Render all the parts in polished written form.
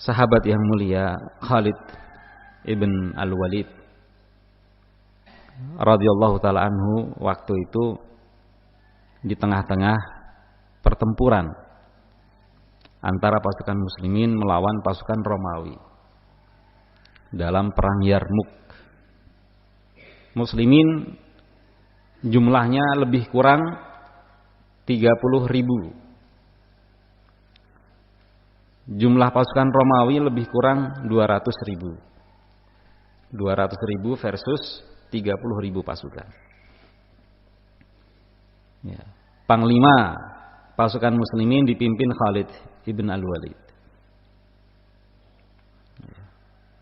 Sahabat yang mulia Khalid ibn Al-Walid radhiyallahu taala anhu waktu itu di tengah-tengah pertempuran antara pasukan muslimin melawan pasukan Romawi dalam perang Yarmuk. Muslimin jumlahnya lebih kurang 30.000. Jumlah pasukan Romawi lebih kurang 200.000. 200.000 versus 30.000 pasukan. Ya. Panglima pasukan muslimin dipimpin Khalid ibn Al-Walid.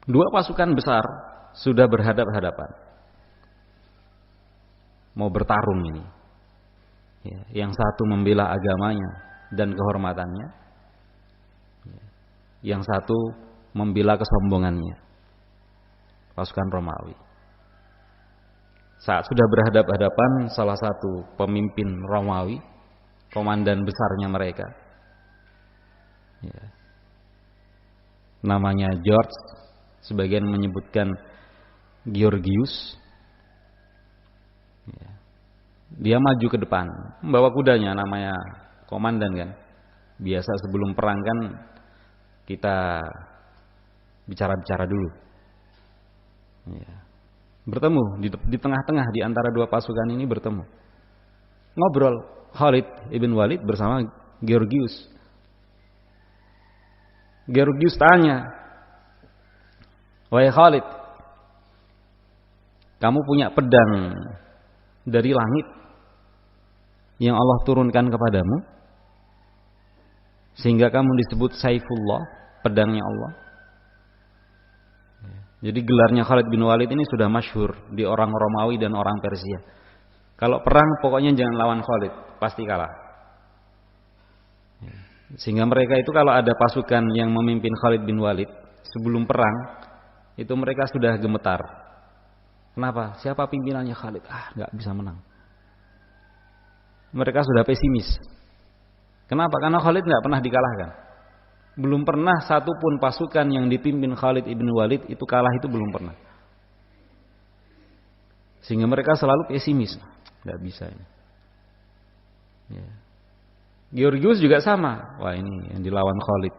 Dua pasukan besar sudah berhadap-hadapan, mau bertarung ini. Ya. Yang satu membela agamanya dan kehormatannya, yang satu membela kesombongannya, pasukan Romawi. Saat sudah berhadap-hadapan, salah satu pemimpin Romawi, komandan besarnya mereka, namanya George, sebagian menyebutkan Georgius, dia maju ke depan, membawa kudanya, namanya komandan kan. Biasa sebelum perang kan kita bicara-bicara dulu. Bertemu di tengah-tengah di antara dua pasukan ini, bertemu. Ngobrol Khalid ibn Walid bersama Georgius. Georgius tanya, "Wahai Khalid, kamu punya pedang dari langit yang Allah turunkan kepadamu sehingga kamu disebut Saifullah, pedangnya Allah?" Jadi gelarnya Khalid bin Walid ini sudah masyhur di orang Romawi dan orang Persia. Kalau perang pokoknya jangan lawan Khalid, pasti kalah. Sehingga mereka itu kalau ada pasukan yang memimpin Khalid bin Walid sebelum perang, itu mereka sudah gemetar. Kenapa? Siapa pimpinannya Khalid? Nggak bisa menang. Mereka sudah pesimis. Kenapa? Karena Khalid nggak pernah dikalahkan. Belum pernah satu pun pasukan yang dipimpin Khalid ibn Walid itu kalah, itu belum pernah. Sehingga mereka selalu pesimis. Nggak bisa ini. Georgius juga sama. Wah, ini yang dilawan Khalid.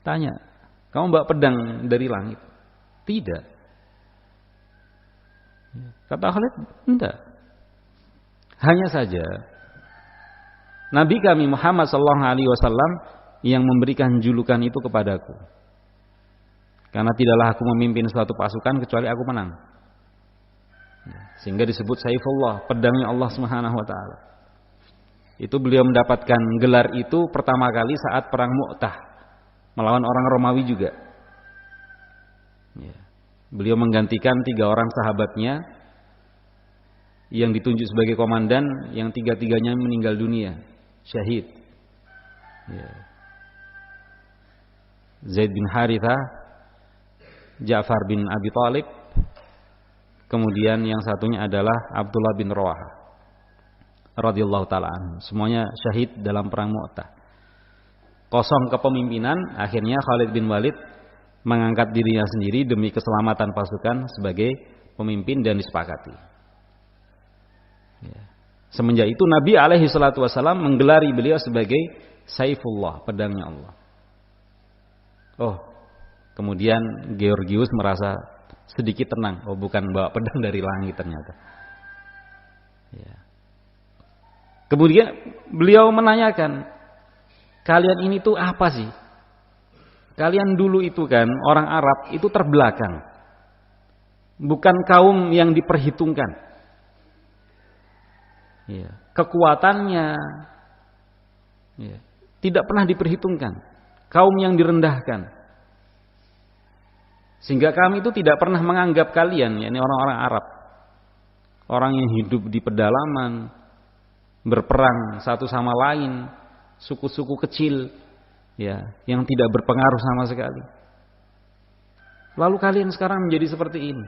Tanya, kamu bawa pedang dari langit? Tidak. Kata Khalid, enggak. Hanya saja Nabi kami Muhammad SAW yang memberikan julukan itu kepadaku. Karena tidaklah aku memimpin suatu pasukan kecuali aku menang. Sehingga disebut Saifullah, pedangnya Allah Subhanahu wa taala. Itu beliau mendapatkan gelar itu pertama kali saat perang Mu'tah melawan orang Romawi juga. Beliau menggantikan 3 orang sahabatnya yang ditunjuk sebagai komandan, yang 3-3-nya meninggal dunia, syahid. Zaid bin Harithah, Ja'far bin Abi Thalib, kemudian yang satunya adalah Abdullah bin Rawaha radhiyallahu taala anhu. Semuanya syahid dalam perang Mu'tah. Kosong kepemimpinan, akhirnya Khalid bin Walid mengangkat dirinya sendiri demi keselamatan pasukan sebagai pemimpin dan disepakati. Semenjak itu Nabi alaihi salatu wasallam menggelari beliau sebagai Saifullah, pedangnya Allah. Kemudian Georgius merasa sedikit tenang. Bukan bawa pedang dari langit ternyata. Kemudian beliau menanyakan, kalian ini tuh apa sih? Kalian dulu itu kan orang Arab itu terbelakang, bukan kaum yang diperhitungkan. Kekuatannya tidak pernah diperhitungkan, kaum yang direndahkan. Sehingga kami itu tidak pernah menganggap kalian, yakni orang-orang Arab, orang yang hidup di pedalaman, berperang satu sama lain, suku-suku kecil, yang tidak berpengaruh sama sekali. Lalu kalian sekarang menjadi seperti ini.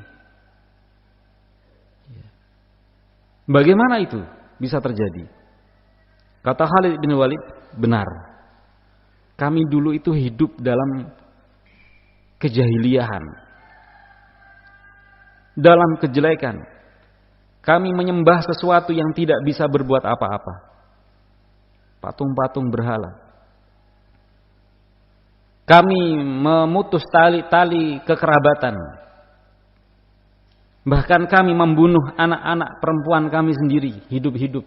Bagaimana itu bisa terjadi? Kata Khalid bin Walid, benar. Kami dulu itu hidup dalam kejahiliahan, dalam kejelekan. Kami menyembah sesuatu yang tidak bisa berbuat apa-apa. Patung-patung berhala. Kami memutus tali-tali kekerabatan. Bahkan kami membunuh anak-anak perempuan kami sendiri, hidup-hidup.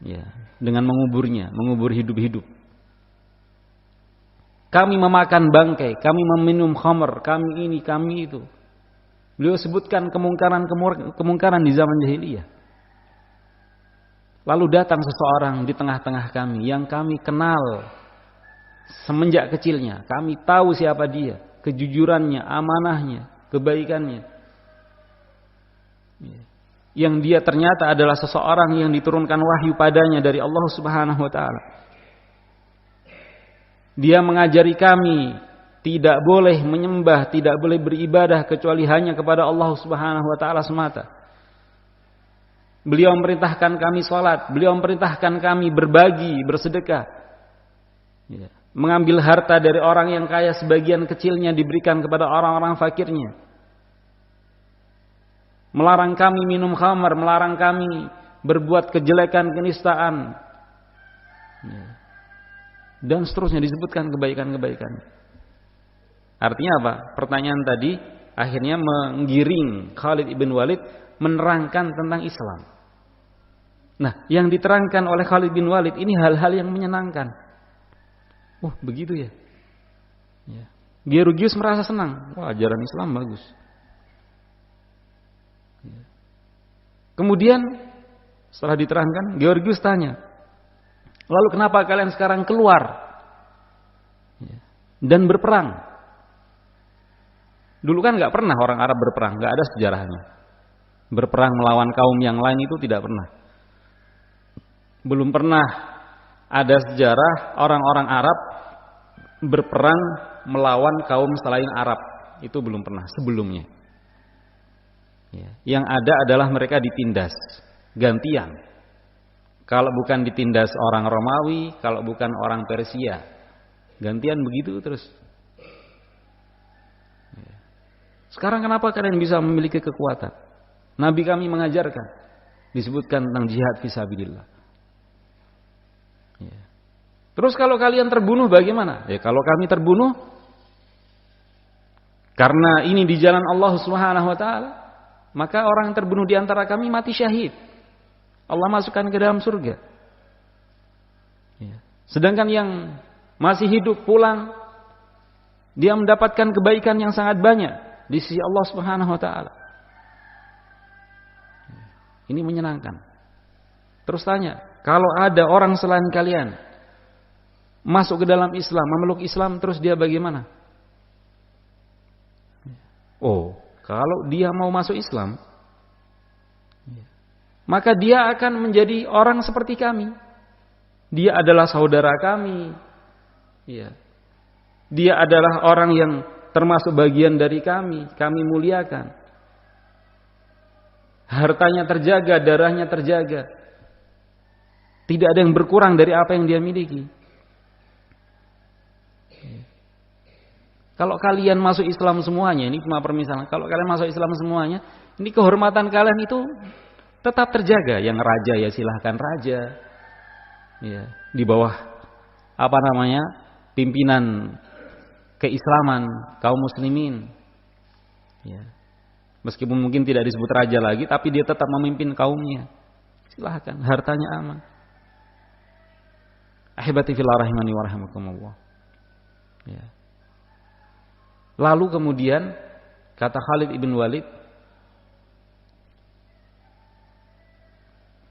Ya, dengan mengubur hidup-hidup. Kami memakan bangkai, kami meminum khamr, kami ini, kami itu. Beliau sebutkan kemungkaran di zaman jahiliyah. Lalu datang seseorang di tengah-tengah kami yang kami kenal semenjak kecilnya. Kami tahu siapa dia, kejujurannya, amanahnya, kebaikannya. Yang dia ternyata adalah seseorang yang diturunkan wahyu padanya dari Allah Subhanahu wa taala. Dia mengajari kami tidak boleh menyembah, tidak boleh beribadah kecuali hanya kepada Allah Subhanahu wa taala semata. Beliau memerintahkan kami salat, beliau memerintahkan kami berbagi, bersedekah. Ya. Mengambil harta dari orang yang kaya, sebagian kecilnya diberikan kepada orang-orang fakirnya. Melarang kami minum khamar, melarang kami berbuat kejelekan, kenistaan. Ya. Dan seterusnya disebutkan kebaikan-kebaikan. Artinya apa? Pertanyaan tadi akhirnya menggiring Khalid ibn Walid menerangkan tentang Islam. Nah, yang diterangkan oleh Khalid bin Walid ini hal-hal yang menyenangkan. Oh, begitu ya. Georgius merasa senang. Wah, ajaran Islam bagus. Kemudian setelah diterangkan, Georgius tanya, lalu kenapa kalian sekarang keluar dan berperang? Dulu kan nggak pernah orang Arab berperang, nggak ada sejarahnya. Berperang melawan kaum yang lain itu tidak pernah. Belum pernah ada sejarah orang-orang Arab berperang melawan kaum selain Arab. Itu belum pernah sebelumnya. Yang ada adalah mereka ditindas, gantian. Kalau bukan ditindas orang Romawi, kalau bukan orang Persia, gantian begitu terus. Sekarang kenapa kalian bisa memiliki kekuatan? Nabi kami mengajarkan, disebutkan tentang jihad fisabilillah. Terus kalau kalian terbunuh bagaimana? Ya kalau kami terbunuh karena ini di jalan Allah Subhanahu wa taala, maka orang yang terbunuh di antara kami mati syahid. Allah masukkan ke dalam surga. Sedangkan yang masih hidup pulang, dia mendapatkan kebaikan yang sangat banyak di sisi Allah Subhanahu wa taala. Ini menyenangkan. Terus tanya, kalau ada orang selain kalian masuk ke dalam Islam, memeluk Islam, terus dia bagaimana? Oh, kalau dia mau masuk Islam, maka dia akan menjadi orang seperti kami. Dia adalah saudara kami. Dia adalah orang yang termasuk bagian dari kami muliakan. Hartanya terjaga, darahnya terjaga. Tidak ada yang berkurang dari apa yang dia miliki. Kalau kalian masuk Islam semuanya, ini cuma permisalan. Kalau kalian masuk Islam semuanya, ini kehormatan kalian itu tetap terjaga. Yang raja ya silahkan raja. Di bawah pimpinan keislaman kaum muslimin. Meskipun mungkin tidak disebut raja lagi, tapi dia tetap memimpin kaumnya. Silahkan, hartanya aman. Ahibati fillah rahimani wa rahimakumullah. Lalu kemudian kata Khalid ibn Walid,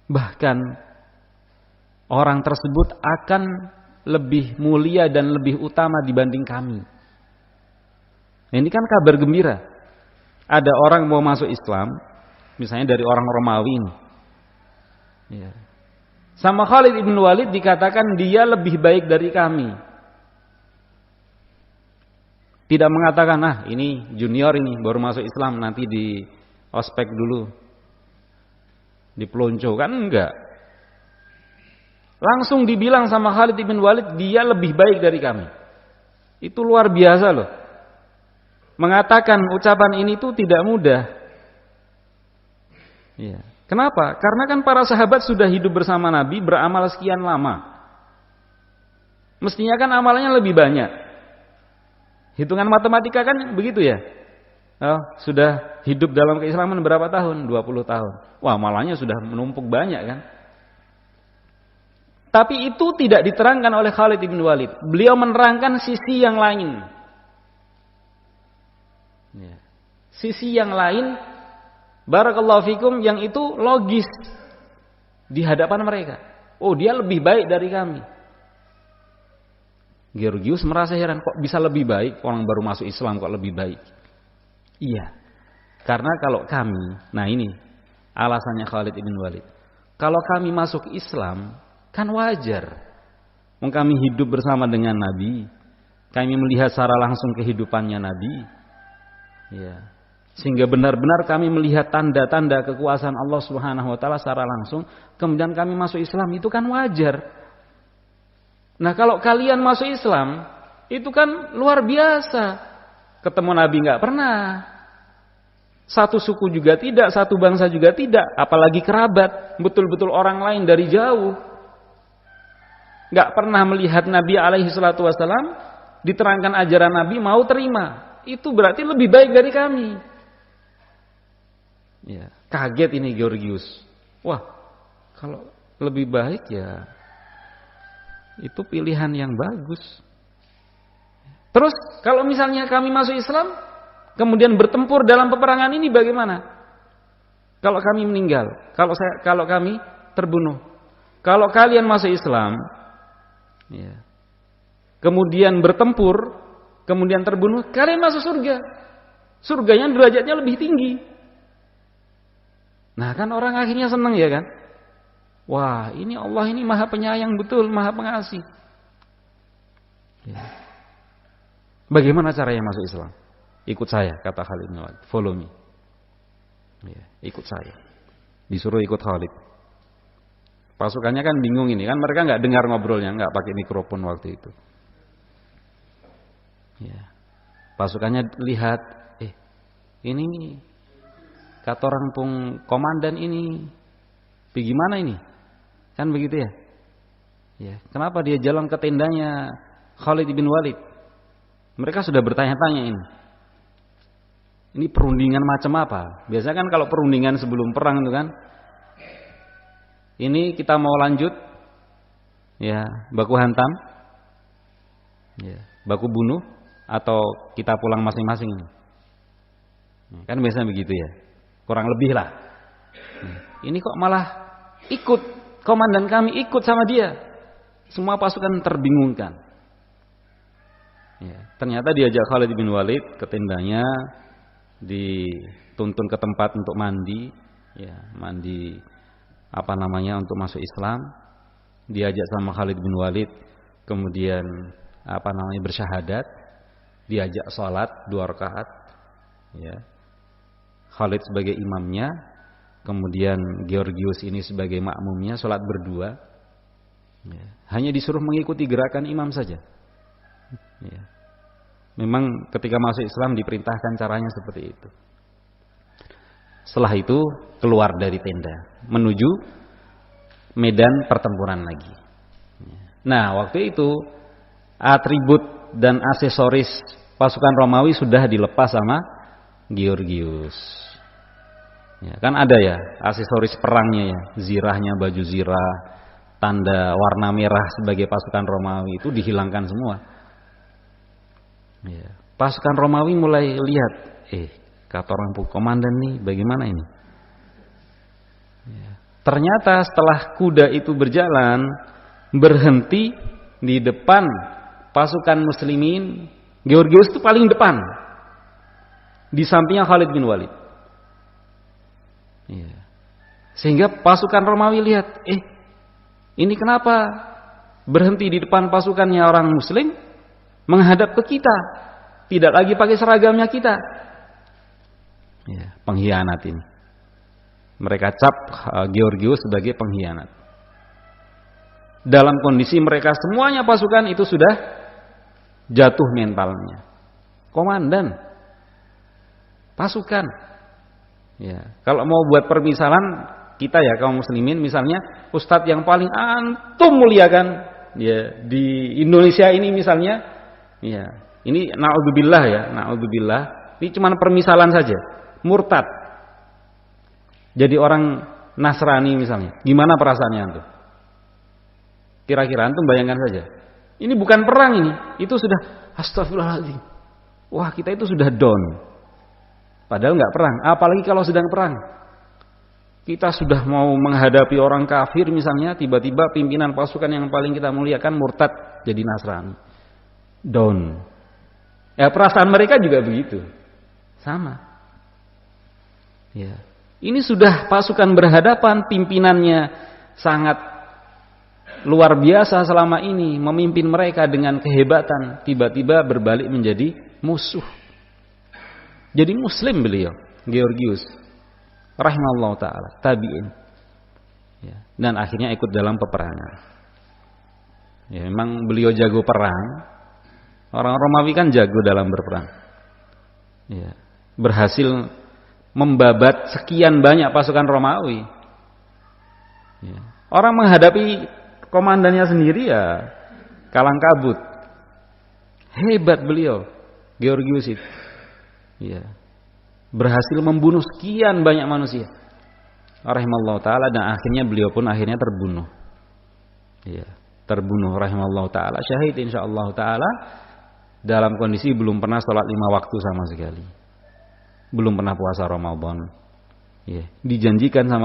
bahkan orang tersebut akan lebih mulia dan lebih utama dibanding kami. Ini kan kabar gembira. Ada orang mau masuk Islam, misalnya dari orang Romawi ini. Sama Khalid ibn Walid dikatakan dia lebih baik dari kami. Tidak mengatakan, ini junior ini baru masuk Islam, nanti di ospek dulu, dipelonco, kan enggak. Langsung dibilang sama Khalid bin Walid, dia lebih baik dari kami. Itu luar biasa loh. Mengatakan ucapan ini tuh tidak mudah. Ya. Kenapa? Karena kan para sahabat sudah hidup bersama Nabi, beramal sekian lama. Mestinya kan amalnya lebih banyak. Hitungan matematika kan begitu ya. Oh, sudah hidup dalam keislaman berapa tahun? 20 tahun. Wah, amalnya sudah menumpuk banyak kan. Tapi itu tidak diterangkan oleh Khalid bin Walid. Beliau menerangkan sisi yang lain. Ya. Sisi yang lain, barakallahu fikum, yang itu logis di hadapan mereka. Oh, dia lebih baik dari kami. Georgius merasa heran, kok bisa lebih baik? Orang baru masuk Islam kok lebih baik? Iya, karena kalau kami, nah ini alasannya Khalid bin Walid. Kalau kami masuk Islam, kan wajar. Kami hidup bersama dengan Nabi, kami melihat secara langsung kehidupannya Nabi, ya. Sehingga benar-benar kami melihat tanda-tanda kekuasaan Allah Subhanahu Wa Taala secara langsung. Kemudian kami masuk Islam, itu kan wajar. Nah, kalau kalian masuk Islam, itu kan luar biasa. Ketemu Nabi nggak pernah, satu suku juga tidak, satu bangsa juga tidak, apalagi kerabat, betul-betul orang lain dari jauh. Nggak pernah melihat Nabi alaihi salatu wassalam, diterangkan ajaran Nabi mau terima, itu berarti lebih baik dari kami. Ya, kaget ini Georgius. Wah, kalau lebih baik ya itu pilihan yang bagus. Terus kalau misalnya kami masuk Islam, kemudian bertempur dalam peperangan ini bagaimana? Kalau kami meninggal, kalau kami terbunuh. Kalau kalian masuk Islam, ya, kemudian bertempur, kemudian terbunuh, kalian masuk surga. Surganya derajatnya lebih tinggi. Nah, kan orang akhirnya senang ya kan? Wah, ini Allah ini Maha Penyayang betul, Maha Pengasih. Ya. Bagaimana caranya masuk Islam? Ikut saya, kata Khalid bin Walid. Follow me. Ya, ikut saya. Disuruh ikut Khalid. Pasukannya kan bingung ini, kan mereka nggak dengar ngobrolnya, nggak pakai mikrofon waktu itu. Ya. Pasukannya lihat, ini kata orang pung komandan ini, gimana ini? Kan begitu ya? Ya. Kenapa dia jalan ke tendanya Khalid bin Walid? Mereka sudah bertanya-tanya ini. Ini perundingan macam apa? Biasanya kan kalau perundingan sebelum perang itu kan, ini kita mau lanjut, ya baku hantam, ya baku bunuh, atau kita pulang masing-masing. Kan biasanya begitu ya, kurang lebih lah. Ini kok malah ikut, komandan kami ikut sama dia. Semua pasukan terbingungkan. Ya, ternyata diajak Khalid bin Walid ke tendanya, dituntun ke tempat untuk mandi, ya mandi untuk masuk Islam. Diajak sama Khalid bin Walid, kemudian bersyahadat, diajak sholat 2 rakaat, ya. Khalid sebagai imamnya, kemudian Georgius ini sebagai makmumnya, sholat berdua. Ya. Hanya disuruh mengikuti gerakan imam saja. Ya. Memang ketika masuk Islam diperintahkan caranya seperti itu. Setelah itu keluar dari tenda menuju medan pertempuran lagi. Nah, waktu itu atribut dan aksesoris pasukan Romawi sudah dilepas sama Georgius. Ya, kan ada ya aksesoris perangnya ya, zirahnya, baju zirah, tanda warna merah sebagai pasukan Romawi itu dihilangkan semua. Ya. Pasukan Romawi mulai lihat, kata orang komandan nih bagaimana ini? Ya. Ternyata setelah kuda itu berjalan, berhenti di depan pasukan muslimin, Georgius itu paling depan, di sampingnya Khalid bin Walid. Ya. Sehingga pasukan Romawi lihat, ini kenapa berhenti di depan pasukannya orang muslim, menghadap ke kita, tidak lagi pakai seragamnya kita. Ya, pengkhianat ini. Mereka cap Georgius sebagai pengkhianat. dalam kondisi mereka semuanya pasukan itu sudah jatuh mentalnya. Komandan pasukan. Ya, kalau mau buat permisalan kita ya kaum muslimin, misalnya ustadz yang paling antum muliakan ya di Indonesia ini misalnya, ya ini naudzubillah ya, naudzubillah. Ini cuma permisalan saja. Murtad. Jadi orang Nasrani misalnya, gimana perasaannya antum? Kira-kira antum bayangkan saja. Ini bukan perang ini, itu sudah astagfirullahaladzim. Wah kita itu sudah down. Padahal nggak perang, apalagi kalau sedang perang. Kita sudah mau menghadapi orang kafir misalnya, tiba-tiba pimpinan pasukan yang paling kita muliakan murtad jadi Nasrani. Down. Ya perasaan mereka juga begitu. Sama. Ya. Ini sudah pasukan berhadapan, pimpinannya sangat luar biasa selama ini, memimpin mereka dengan kehebatan, tiba-tiba berbalik menjadi musuh. Jadi muslim beliau, Georgius rahimallahu taala, tabi'in. Ya, dan akhirnya ikut dalam peperangan. Ya, memang beliau jago perang. Orang Romawi kan jago dalam berperang. Ya, berhasil membabat sekian banyak pasukan Romawi. Ya. Orang menghadapi komandannya sendiri ya kalang kabut. Hebat beliau, Georgius itu. Ya. Berhasil membunuh sekian banyak manusia. Rahimallahu taala, dan akhirnya beliau pun akhirnya terbunuh. Ya, terbunuh rahimallahu taala, syahid insyaallah taala, dalam kondisi belum pernah salat 5 waktu sama sekali. Belum pernah puasa Ramadan. Ya, dijanjikan sama